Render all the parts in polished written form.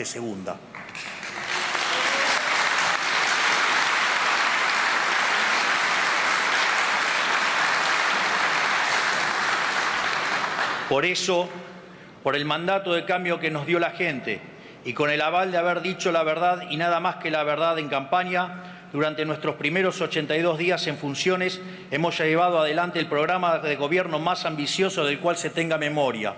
parte segunda. Por eso, por el mandato de cambio que nos dio la gente y con el aval de haber dicho la verdad y nada más que la verdad en campaña, durante nuestros primeros 82 días en funciones hemos llevado adelante el programa de gobierno más ambicioso del cual se tenga memoria.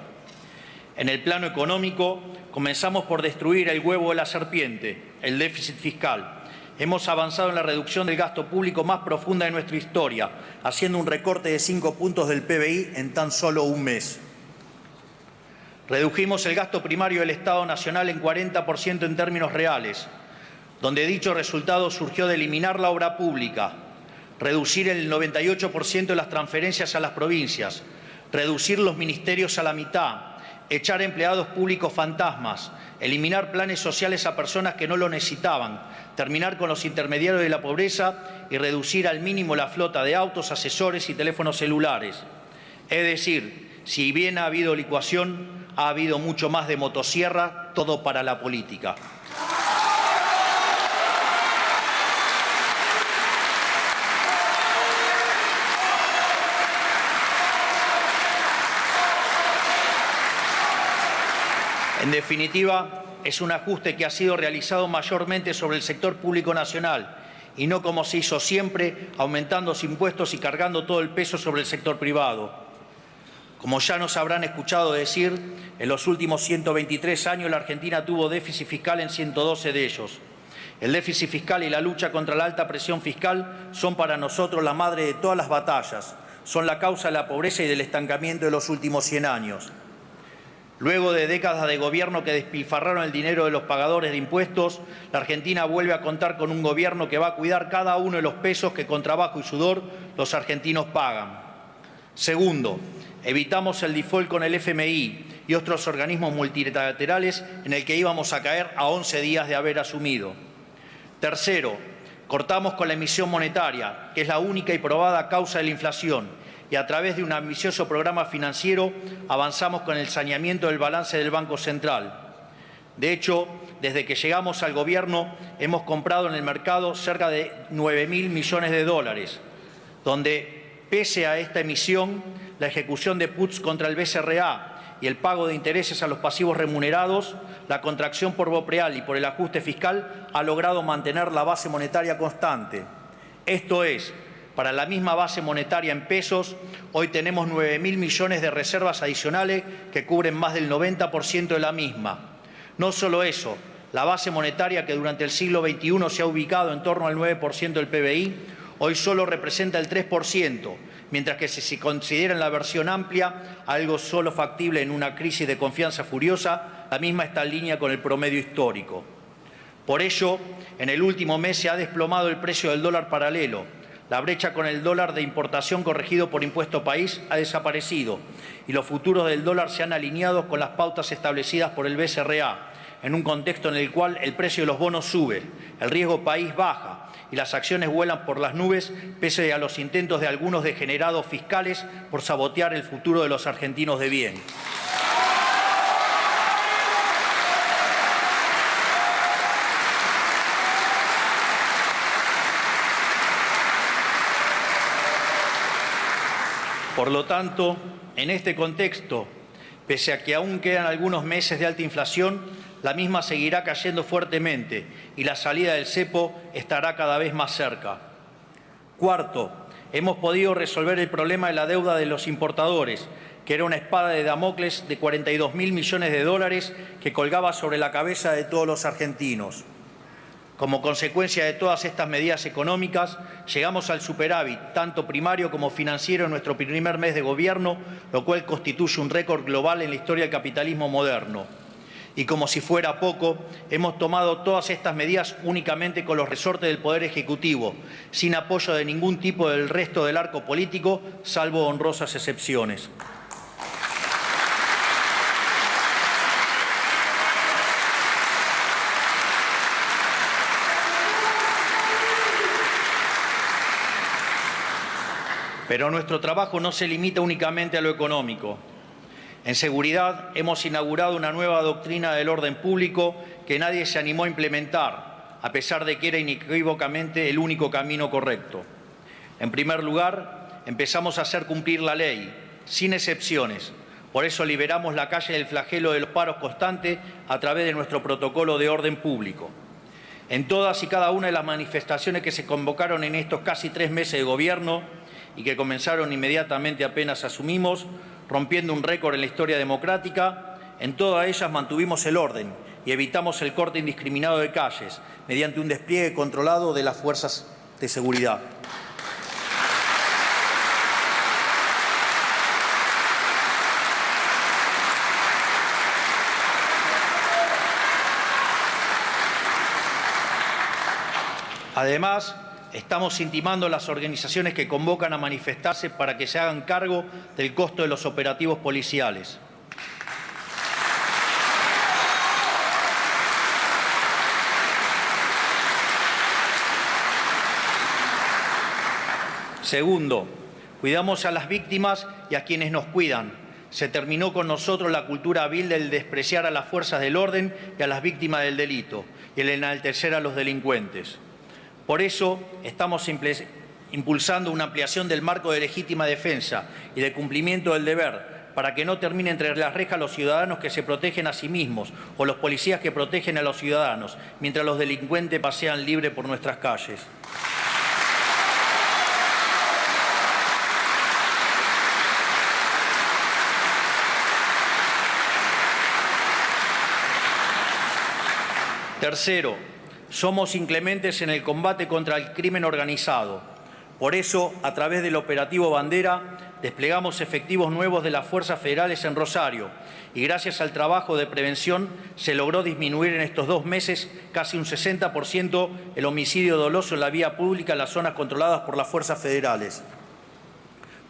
En el plano económico, comenzamos por destruir el huevo de la serpiente, el déficit fiscal. Hemos avanzado en la reducción del gasto público más profunda de nuestra historia, haciendo un recorte de 5 puntos del PBI en tan solo un mes. Redujimos el gasto primario del Estado Nacional en 40% en términos reales, donde dicho resultado surgió de eliminar la obra pública, reducir el 98% de las transferencias a las provincias, reducir los ministerios a la mitad, echar empleados públicos fantasmas, eliminar planes sociales a personas que no lo necesitaban, terminar con los intermediarios de la pobreza y reducir al mínimo la flota de autos, asesores y teléfonos celulares. Es decir, si bien ha habido licuación, ha habido mucho más de motosierra, todo para la política. En definitiva, es un ajuste que ha sido realizado mayormente sobre el sector público nacional y no como se hizo siempre, aumentando los impuestos y cargando todo el peso sobre el sector privado. Como ya nos habrán escuchado decir, en los últimos 123 años la Argentina tuvo déficit fiscal en 112 de ellos. El déficit fiscal y la lucha contra la alta presión fiscal son para nosotros la madre de todas las batallas, son la causa de la pobreza y del estancamiento de los últimos 100 años. Luego de décadas de gobierno que despilfarraron el dinero de los pagadores de impuestos, la Argentina vuelve a contar con un gobierno que va a cuidar cada uno de los pesos que con trabajo y sudor los argentinos pagan. Segundo, evitamos el default con el FMI y otros organismos multilaterales en el que íbamos a caer a 11 días de haber asumido. Tercero, cortamos con la emisión monetaria, que es la única y probada causa de la inflación, y a través de un ambicioso programa financiero avanzamos con el saneamiento del balance del Banco Central. De hecho, desde que llegamos al gobierno hemos comprado en el mercado cerca de 9.000 millones de dólares, donde, pese a esta emisión, la ejecución de puts contra el BCRA y el pago de intereses a los pasivos remunerados, la contracción por BOPREAL y por el ajuste fiscal ha logrado mantener la base monetaria constante. Esto es, para la misma base monetaria en pesos, hoy tenemos 9.000 millones de reservas adicionales que cubren más del 90% de la misma. No solo eso, la base monetaria que durante el siglo XXI se ha ubicado en torno al 9% del PBI, hoy solo representa el 3%, mientras que si se considera en la versión amplia algo solo factible en una crisis de confianza furiosa, la misma está en línea con el promedio histórico. Por ello, en el último mes se ha desplomado el precio del dólar paralelo. La brecha con el dólar de importación corregido por impuesto país ha desaparecido y los futuros del dólar se han alineado con las pautas establecidas por el BCRA, en un contexto en el cual el precio de los bonos sube, el riesgo país baja y las acciones vuelan por las nubes pese a los intentos de algunos degenerados fiscales por sabotear el futuro de los argentinos de bien. Por lo tanto, en este contexto, pese a que aún quedan algunos meses de alta inflación, la misma seguirá cayendo fuertemente y la salida del cepo estará cada vez más cerca. Cuarto, hemos podido resolver el problema de la deuda de los importadores, que era una espada de Damocles de 42.000 millones de dólares que colgaba sobre la cabeza de todos los argentinos. Como consecuencia de todas estas medidas económicas, llegamos al superávit, tanto primario como financiero, en nuestro primer mes de gobierno, lo cual constituye un récord global en la historia del capitalismo moderno. Y como si fuera poco, hemos tomado todas estas medidas únicamente con los resortes del Poder Ejecutivo, sin apoyo de ningún tipo del resto del arco político, salvo honrosas excepciones. Pero nuestro trabajo no se limita únicamente a lo económico. En seguridad hemos inaugurado una nueva doctrina del orden público que nadie se animó a implementar, a pesar de que era inequívocamente el único camino correcto. En primer lugar, empezamos a hacer cumplir la ley, sin excepciones. Por eso liberamos la calle del flagelo de los paros constantes a través de nuestro protocolo de orden público. En todas y cada una de las manifestaciones que se convocaron en estos casi 3 meses de gobierno y que comenzaron inmediatamente apenas asumimos, rompiendo un récord en la historia democrática, en todas ellas mantuvimos el orden y evitamos el corte indiscriminado de calles mediante un despliegue controlado de las fuerzas de seguridad. Además, estamos intimando a las organizaciones que convocan a manifestarse para que se hagan cargo del costo de los operativos policiales. Segundo, cuidamos a las víctimas y a quienes nos cuidan. Se terminó con nosotros la cultura vil del despreciar a las fuerzas del orden y a las víctimas del delito y el enaltecer a los delincuentes. Por eso estamos impulsando una ampliación del marco de legítima defensa y de cumplimiento del deber para que no termine entre las rejas los ciudadanos que se protegen a sí mismos o los policías que protegen a los ciudadanos, mientras los delincuentes pasean libres por nuestras calles. Tercero, somos inclementes en el combate contra el crimen organizado. Por eso, a través del operativo Bandera, desplegamos efectivos nuevos de las fuerzas federales en Rosario y gracias al trabajo de prevención se logró disminuir en estos 2 meses casi un 60% el homicidio doloso en la vía pública en las zonas controladas por las fuerzas federales.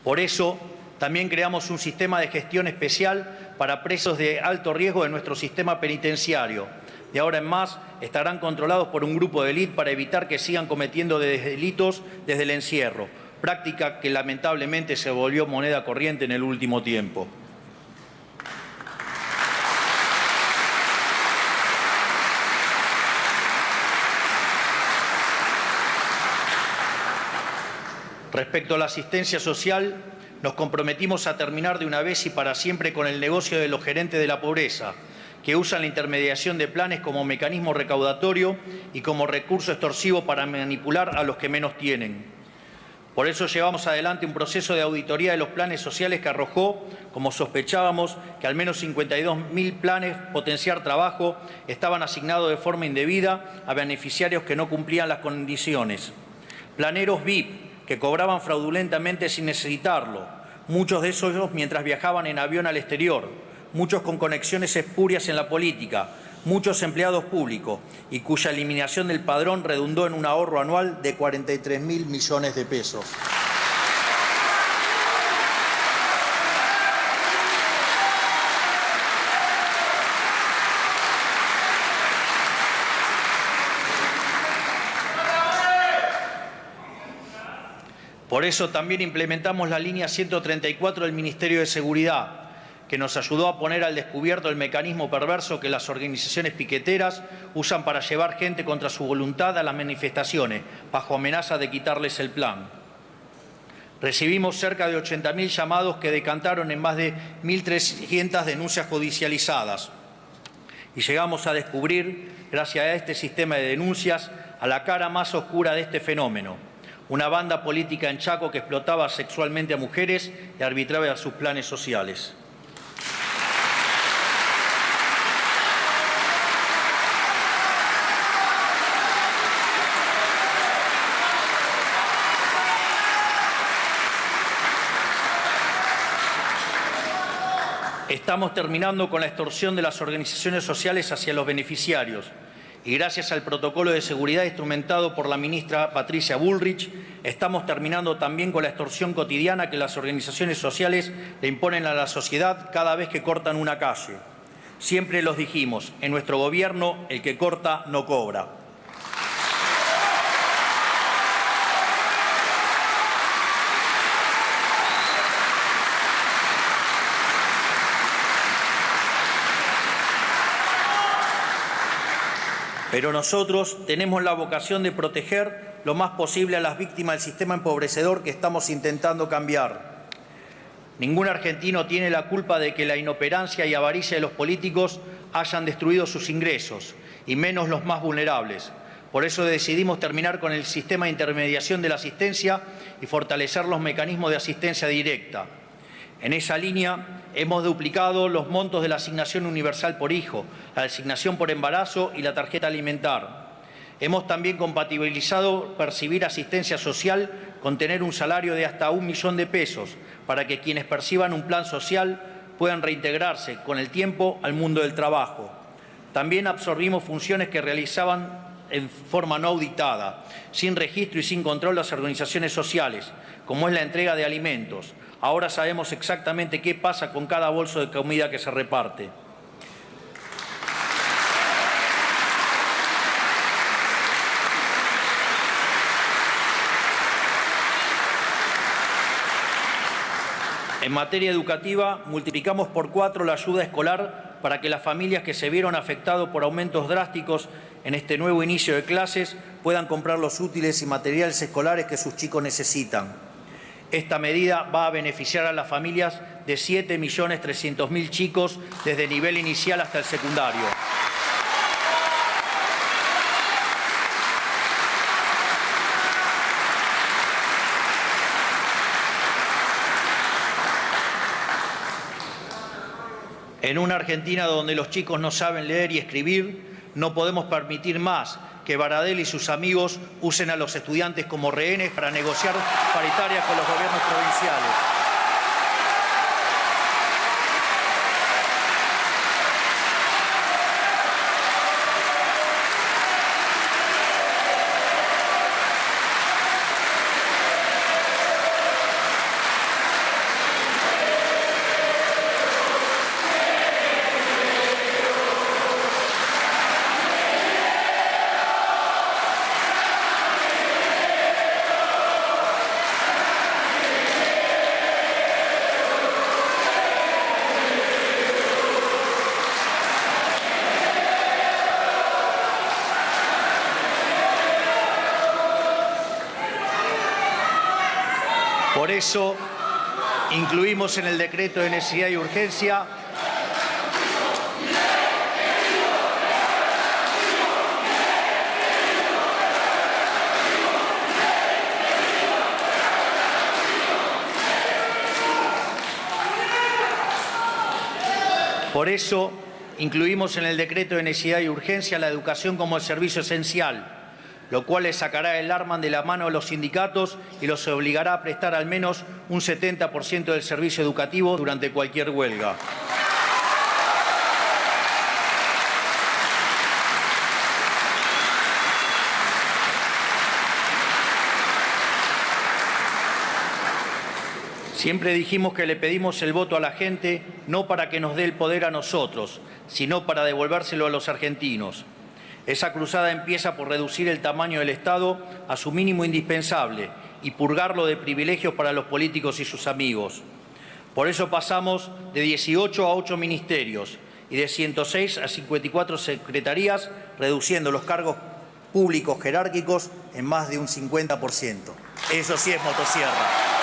Por eso, también creamos un sistema de gestión especial para presos de alto riesgo de nuestro sistema penitenciario. De ahora en más estarán controlados por un grupo de élite para evitar que sigan cometiendo delitos desde el encierro, práctica que lamentablemente se volvió moneda corriente en el último tiempo. Respecto a la asistencia social, nos comprometimos a terminar de una vez y para siempre con el negocio de los gerentes de la pobreza, que usan la intermediación de planes como mecanismo recaudatorio y como recurso extorsivo para manipular a los que menos tienen. Por eso llevamos adelante un proceso de auditoría de los planes sociales que arrojó, como sospechábamos, que al menos 52.000 planes Potenciar Trabajo estaban asignados de forma indebida a beneficiarios que no cumplían las condiciones. Planeros VIP que cobraban fraudulentamente sin necesitarlo, muchos de esos mientras viajaban en avión al exterior, muchos con conexiones espurias en la política, muchos empleados públicos y cuya eliminación del padrón redundó en un ahorro anual de 43.000 millones de pesos. Por eso también implementamos la línea 134 del Ministerio de Seguridad, que nos ayudó a poner al descubierto el mecanismo perverso que las organizaciones piqueteras usan para llevar gente contra su voluntad a las manifestaciones, bajo amenaza de quitarles el plan. Recibimos cerca de 80.000 llamados que decantaron en más de 1.300 denuncias judicializadas. Y llegamos a descubrir, gracias a este sistema de denuncias, a la cara más oscura de este fenómeno: una banda política en Chaco que explotaba sexualmente a mujeres y arbitraba sus planes sociales. Estamos terminando con la extorsión de las organizaciones sociales hacia los beneficiarios y gracias al protocolo de seguridad instrumentado por la ministra Patricia Bullrich, estamos terminando también con la extorsión cotidiana que las organizaciones sociales le imponen a la sociedad cada vez que cortan una calle. Siempre los dijimos, en nuestro gobierno el que corta no cobra. Pero nosotros tenemos la vocación de proteger lo más posible a las víctimas del sistema empobrecedor que estamos intentando cambiar. Ningún argentino tiene la culpa de que la inoperancia y avaricia de los políticos hayan destruido sus ingresos, y menos los más vulnerables. Por eso decidimos terminar con el sistema de intermediación de la asistencia y fortalecer los mecanismos de asistencia directa. En esa línea, hemos duplicado los montos de la asignación universal por hijo, la asignación por embarazo y la tarjeta alimentar. Hemos también compatibilizado percibir asistencia social con tener un salario de hasta 1 millón de pesos, para que quienes perciban un plan social puedan reintegrarse con el tiempo al mundo del trabajo. También absorbimos funciones que realizaban en forma no auditada, sin registro y sin control las organizaciones sociales, como es la entrega de alimentos. Ahora sabemos exactamente qué pasa con cada bolso de comida que se reparte. En materia educativa, multiplicamos por 4 la ayuda escolar para que las familias que se vieron afectadas por aumentos drásticos en este nuevo inicio de clases puedan comprar los útiles y materiales escolares que sus chicos necesitan. Esta medida va a beneficiar a las familias de 7.300.000 chicos desde el nivel inicial hasta el secundario. En una Argentina donde los chicos no saben leer y escribir, no podemos permitir más que Baradel y sus amigos usen a los estudiantes como rehenes para negociar paritarias con los gobiernos provinciales. Por eso, incluimos en el decreto de necesidad y urgencia la educación como servicio esencial, lo cual les sacará el arma de la mano a los sindicatos y los obligará a prestar al menos un 70% del servicio educativo durante cualquier huelga. Siempre dijimos que le pedimos el voto a la gente no para que nos dé el poder a nosotros, sino para devolvérselo a los argentinos. Esa cruzada empieza por reducir el tamaño del Estado a su mínimo indispensable y purgarlo de privilegios para los políticos y sus amigos. Por eso pasamos de 18 a 8 ministerios y de 106 a 54 secretarías, reduciendo los cargos públicos jerárquicos en más de un 50%. Eso sí es motosierra.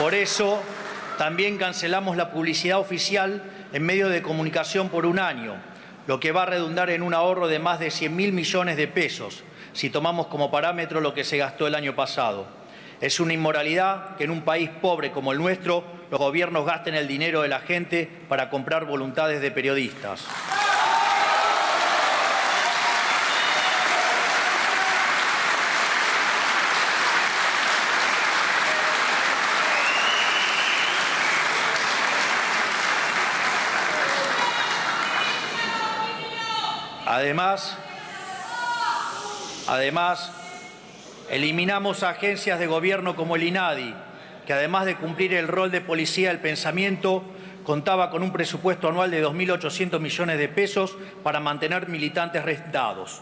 Por eso, también cancelamos la publicidad oficial en medios de comunicación por 1 año, lo que va a redundar en un ahorro de más de 100.000 millones de pesos, si tomamos como parámetro lo que se gastó el año pasado. Es una inmoralidad que en un país pobre como el nuestro, los gobiernos gasten el dinero de la gente para comprar voluntades de periodistas. Además, eliminamos agencias de gobierno como el INADI, que además de cumplir el rol de policía del pensamiento, contaba con un presupuesto anual de 2.800 millones de pesos para mantener militantes rentados.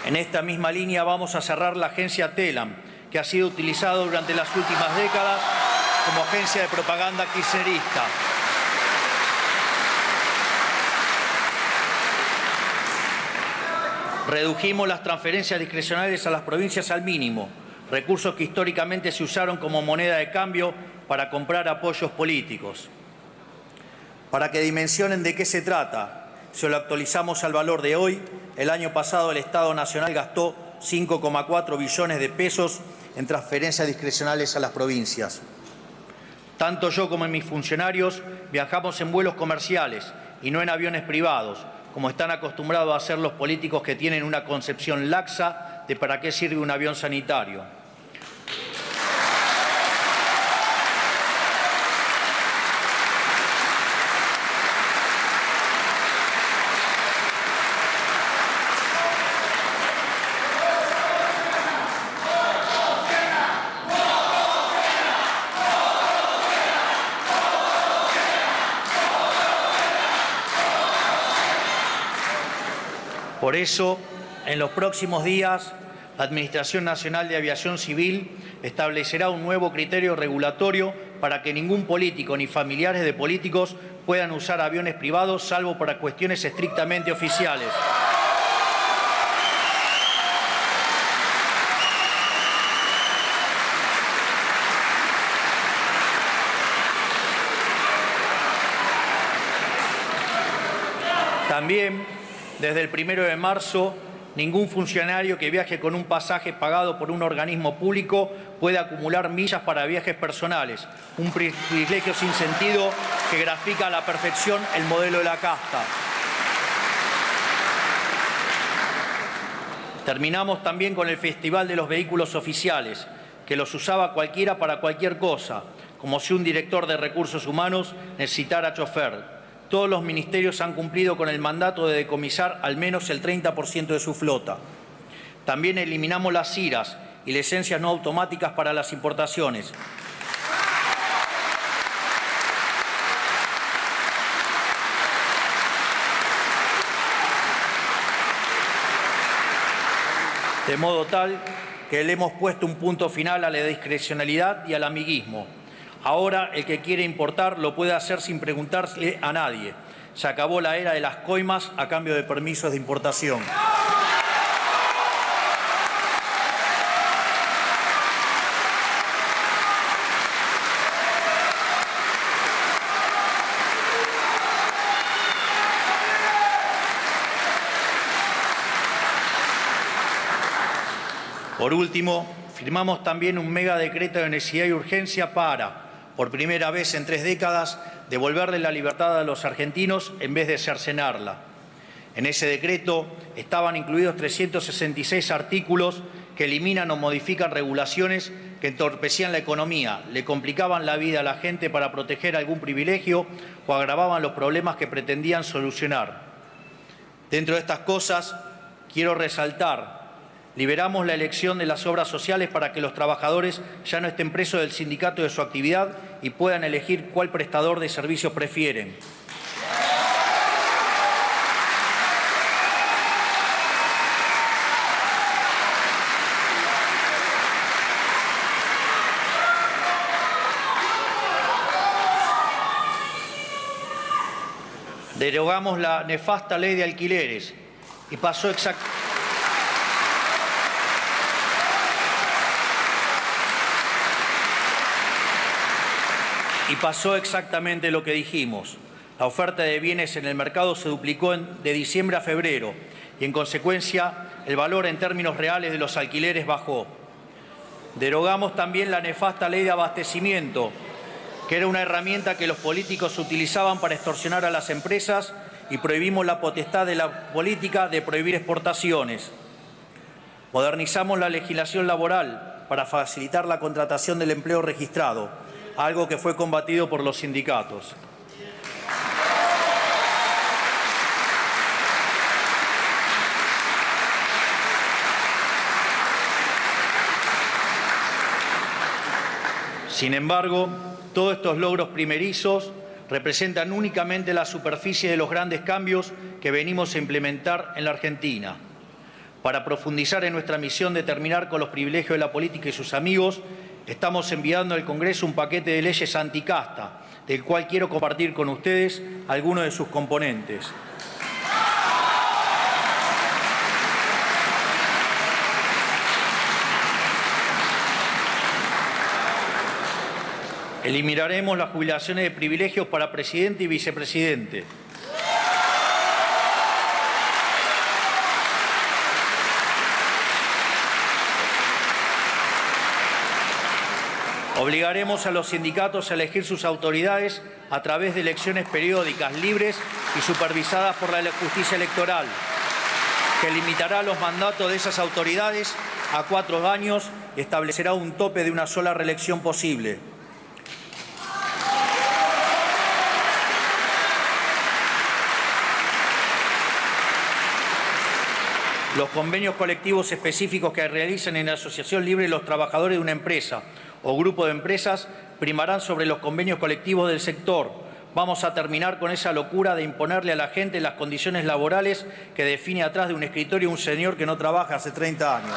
En esta misma línea vamos a cerrar la agencia TELAM, que ha sido utilizada durante las últimas décadas como agencia de propaganda kirchnerista. Redujimos las transferencias discrecionales a las provincias al mínimo, recursos que históricamente se usaron como moneda de cambio para comprar apoyos políticos. Para que dimensionen de qué se trata, si lo actualizamos al valor de hoy, el año pasado el Estado Nacional gastó 5,4 billones de pesos en transferencias discrecionales a las provincias. Tanto yo como mis funcionarios viajamos en vuelos comerciales y no en aviones privados, como están acostumbrados a hacer los políticos que tienen una concepción laxa de para qué sirve un avión sanitario. Por eso, en los próximos días, la Administración Nacional de Aviación Civil establecerá un nuevo criterio regulatorio para que ningún político ni familiares de políticos puedan usar aviones privados, salvo para cuestiones estrictamente oficiales. También, desde el 1 de marzo, ningún funcionario que viaje con un pasaje pagado por un organismo público puede acumular millas para viajes personales, un privilegio sin sentido que grafica a la perfección el modelo de la casta. Terminamos también con el Festival de los Vehículos Oficiales, que los usaba cualquiera para cualquier cosa, como si un director de recursos humanos necesitara chofer. Todos los ministerios han cumplido con el mandato de decomisar al menos el 30% de su flota. También eliminamos las CIRAs y licencias no automáticas para las importaciones. De modo tal que le hemos puesto un punto final a la discrecionalidad y al amiguismo. Ahora el que quiere importar lo puede hacer sin preguntarle a nadie. Se acabó la era de las coimas a cambio de permisos de importación. Por último, firmamos también un mega decreto de necesidad y urgencia para, por primera vez en 3 décadas, devolverle la libertad a los argentinos en vez de cercenarla. En ese decreto estaban incluidos 366 artículos que eliminan o modifican regulaciones que entorpecían la economía, le complicaban la vida a la gente para proteger algún privilegio o agravaban los problemas que pretendían solucionar. Dentro de estas cosas, quiero resaltar: liberamos la elección de las obras sociales para que los trabajadores ya no estén presos del sindicato de su actividad y puedan elegir cuál prestador de servicios prefieren. Derogamos la nefasta ley de alquileres y pasó exactamente lo que dijimos. La oferta de bienes en el mercado se duplicó de diciembre a febrero y, en consecuencia, el valor en términos reales de los alquileres bajó. Derogamos también la nefasta ley de abastecimiento, que era una herramienta que los políticos utilizaban para extorsionar a las empresas, y prohibimos la potestad de la política de prohibir exportaciones. Modernizamos la legislación laboral para facilitar la contratación del empleo registrado, algo que fue combatido por los sindicatos. Sin embargo, todos estos logros primerizos representan únicamente la superficie de los grandes cambios que venimos a implementar en la Argentina. Para profundizar en nuestra misión de terminar con los privilegios de la política y sus amigos, estamos enviando al Congreso un paquete de leyes anticasta, del cual quiero compartir con ustedes algunos de sus componentes. Eliminaremos las jubilaciones de privilegios para presidente y vicepresidente. Obligaremos a los sindicatos a elegir sus autoridades a través de elecciones periódicas, libres y supervisadas por la justicia electoral, que limitará los mandatos de esas autoridades a 4 años y establecerá un tope de una sola reelección posible. Los convenios colectivos específicos que realizan en la asociación libre los trabajadores de una empresa o grupo de empresas primarán sobre los convenios colectivos del sector. Vamos a terminar con esa locura de imponerle a la gente las condiciones laborales que define atrás de un escritorio un señor que no trabaja hace 30 años.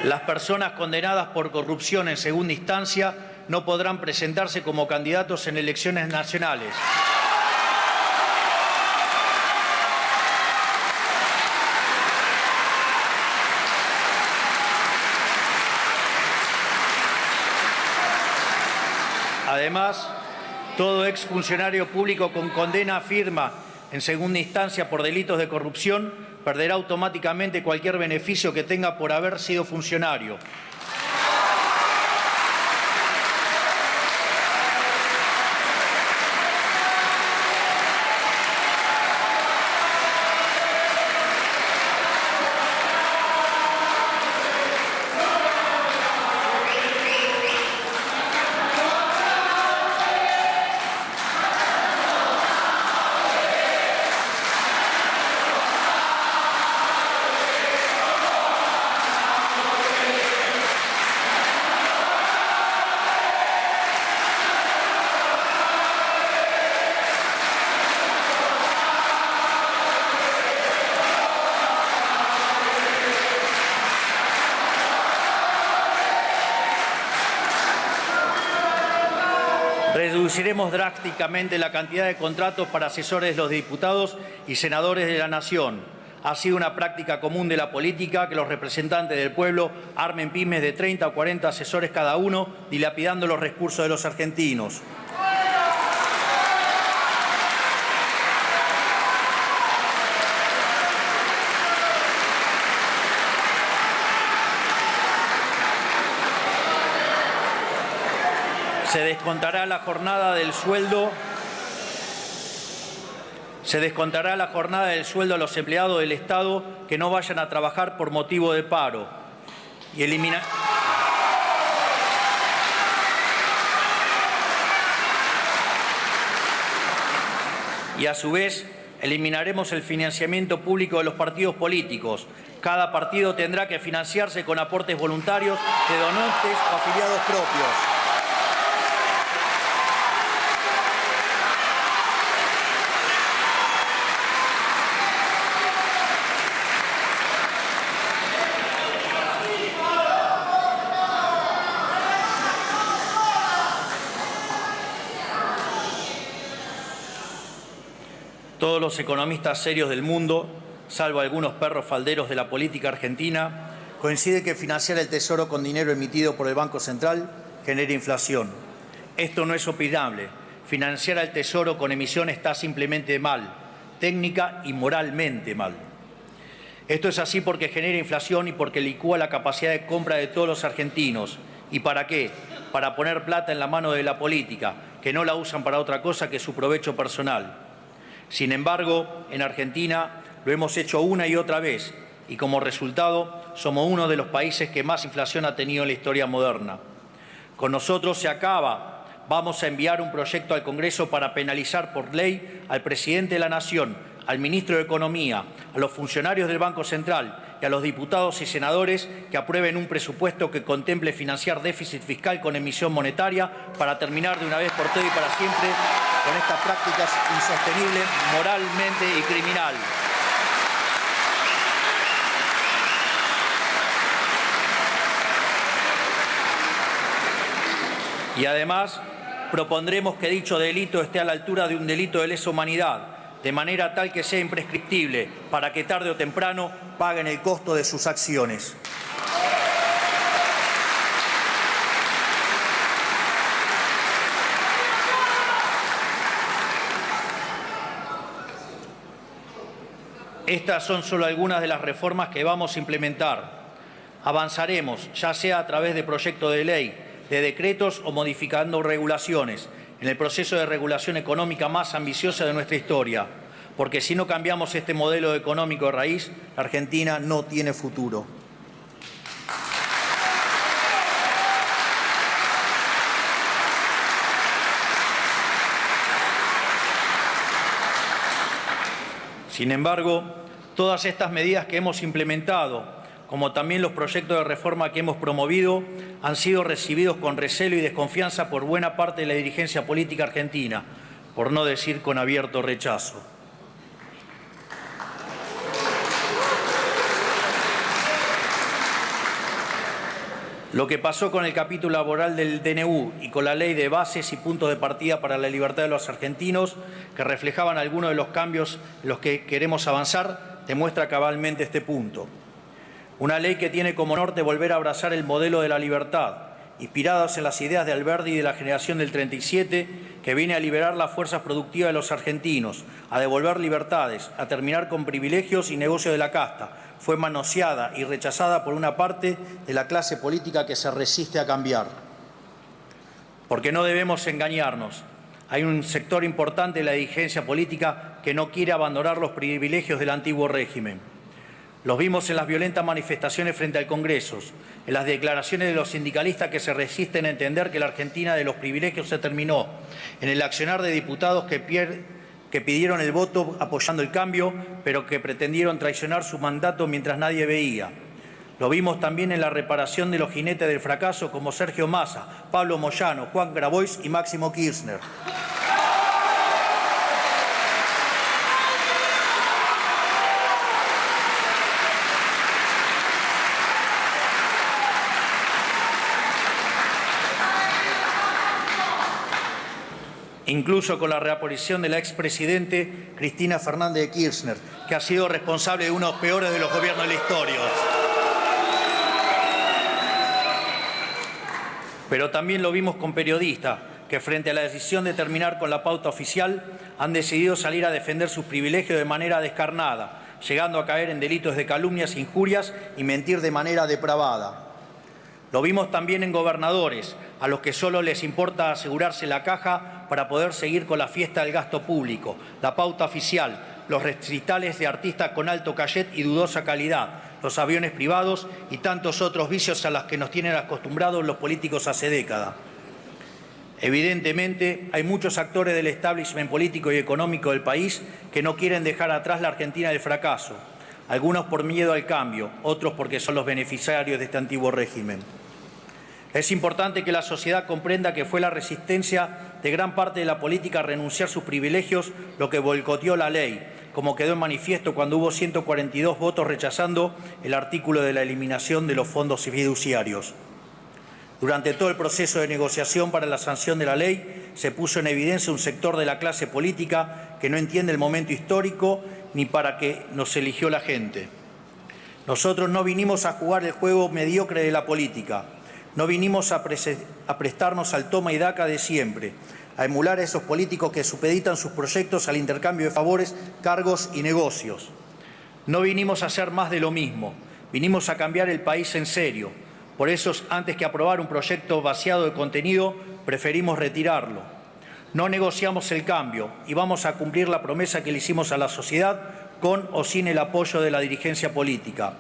Las personas condenadas por corrupción en segunda instancia no podrán presentarse como candidatos en elecciones nacionales. Además, todo exfuncionario público con condena firme en segunda instancia por delitos de corrupción perderá automáticamente cualquier beneficio que tenga por haber sido funcionario. Reduciremos drásticamente la cantidad de contratos para asesores de los diputados y senadores de la Nación. Ha sido una práctica común de la política que los representantes del pueblo armen pymes de 30 o 40 asesores cada uno, dilapidando los recursos de los argentinos. Se descontará la jornada del sueldo a los empleados del Estado que no vayan a trabajar por motivo de paro y a su vez eliminaremos el financiamiento público de los partidos políticos. Cada partido tendrá que financiarse con aportes voluntarios de donantes o afiliados propios. Todos los economistas serios del mundo, salvo algunos perros falderos de la política argentina, coinciden que financiar el Tesoro con dinero emitido por el Banco Central genera inflación. Esto no es opinable. Financiar al Tesoro con emisión está simplemente mal, técnica y moralmente mal. Esto es así porque genera inflación y porque licúa la capacidad de compra de todos los argentinos. ¿Y para qué? Para poner plata en la mano de la política, que no la usan para otra cosa que su provecho personal. Sin embargo, en Argentina lo hemos hecho una y otra vez y como resultado somos uno de los países que más inflación ha tenido en la historia moderna. Con nosotros se acaba vamos a enviar un proyecto al Congreso para penalizar por ley al presidente de la Nación, al ministro de Economía, a los funcionarios del Banco Central y a los diputados y senadores que aprueben un presupuesto que contemple financiar déficit fiscal con emisión monetaria para terminar de una vez por todas y para siempre con estas prácticas insostenibles moralmente y criminal. Y además propondremos que dicho delito esté a la altura de un delito de lesa humanidad, de manera tal que sea imprescriptible, para que tarde o temprano paguen el costo de sus acciones. Estas son solo algunas de las reformas que vamos a implementar. Avanzaremos, ya sea a través de proyectos de ley, de decretos o modificando regulaciones, en el proceso de regulación económica más ambiciosa de nuestra historia, porque si no cambiamos este modelo económico de raíz, la Argentina no tiene futuro. Sin embargo, todas estas medidas que hemos implementado, como también los proyectos de reforma que hemos promovido, han sido recibidos con recelo y desconfianza por buena parte de la dirigencia política argentina, por no decir con abierto rechazo. Lo que pasó con el capítulo laboral del DNU y con la ley de bases y puntos de partida para la libertad de los argentinos, que reflejaban algunos de los cambios en los que queremos avanzar, demuestra cabalmente este punto. Una ley que tiene como norte volver a abrazar el modelo de la libertad, inspirados en las ideas de Alberdi y de la generación del 37, que viene a liberar las fuerzas productivas de los argentinos, a devolver libertades, a terminar con privilegios y negocios de la casta. Fue manoseada y rechazada por una parte de la clase política que se resiste a cambiar. Porque no debemos engañarnos. Hay un sector importante de la dirigencia política que no quiere abandonar los privilegios del antiguo régimen. Los vimos en las violentas manifestaciones frente al Congreso, en las declaraciones de los sindicalistas que se resisten a entender que la Argentina de los privilegios se terminó, en el accionar de diputados que pidieron el voto apoyando el cambio, pero que pretendieron traicionar su mandato mientras nadie veía. Lo vimos también en la reparación de los jinetes del fracaso como Sergio Massa, Pablo Moyano, Juan Grabois y Máximo Kirchner. Incluso con la reaparición de la expresidente Cristina Fernández de Kirchner, que ha sido responsable de uno de los peores de los gobiernos de la historia. Pero también lo vimos con periodistas que frente a la decisión de terminar con la pauta oficial han decidido salir a defender sus privilegios de manera descarnada, llegando a caer en delitos de calumnias, injurias y mentir de manera depravada. Lo vimos también en gobernadores, a los que solo les importa asegurarse la caja para poder seguir con la fiesta del gasto público, la pauta oficial, los recitales de artistas con alto cachet y dudosa calidad, los aviones privados y tantos otros vicios a los que nos tienen acostumbrados los políticos hace décadas. Evidentemente, hay muchos actores del establishment político y económico del país que no quieren dejar atrás la Argentina del fracaso, algunos por miedo al cambio, otros porque son los beneficiarios de este antiguo régimen. Es importante que la sociedad comprenda que fue la resistencia de gran parte de la política a renunciar a sus privilegios lo que boicoteó la ley, como quedó en manifiesto cuando hubo 142 votos rechazando el artículo de la eliminación de los fondos fiduciarios. Durante todo el proceso de negociación para la sanción de la ley, se puso en evidencia un sector de la clase política que no entiende el momento histórico ni para qué nos eligió la gente. Nosotros no vinimos a jugar el juego mediocre de la política. No vinimos a prestarnos al toma y daca de siempre, a emular a esos políticos que supeditan sus proyectos al intercambio de favores, cargos y negocios. No vinimos a hacer más de lo mismo, vinimos a cambiar el país en serio. Por eso, antes que aprobar un proyecto vaciado de contenido, preferimos retirarlo. No negociamos el cambio y vamos a cumplir la promesa que le hicimos a la sociedad con o sin el apoyo de la dirigencia política.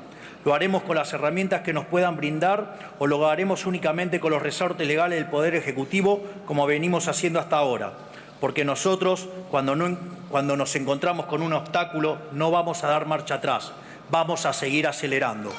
¿Lo haremos con las herramientas que nos puedan brindar o lo haremos únicamente con los resortes legales del Poder Ejecutivo, como venimos haciendo hasta ahora? Porque nosotros, cuando nos encontramos con un obstáculo, no vamos a dar marcha atrás, vamos a seguir acelerando.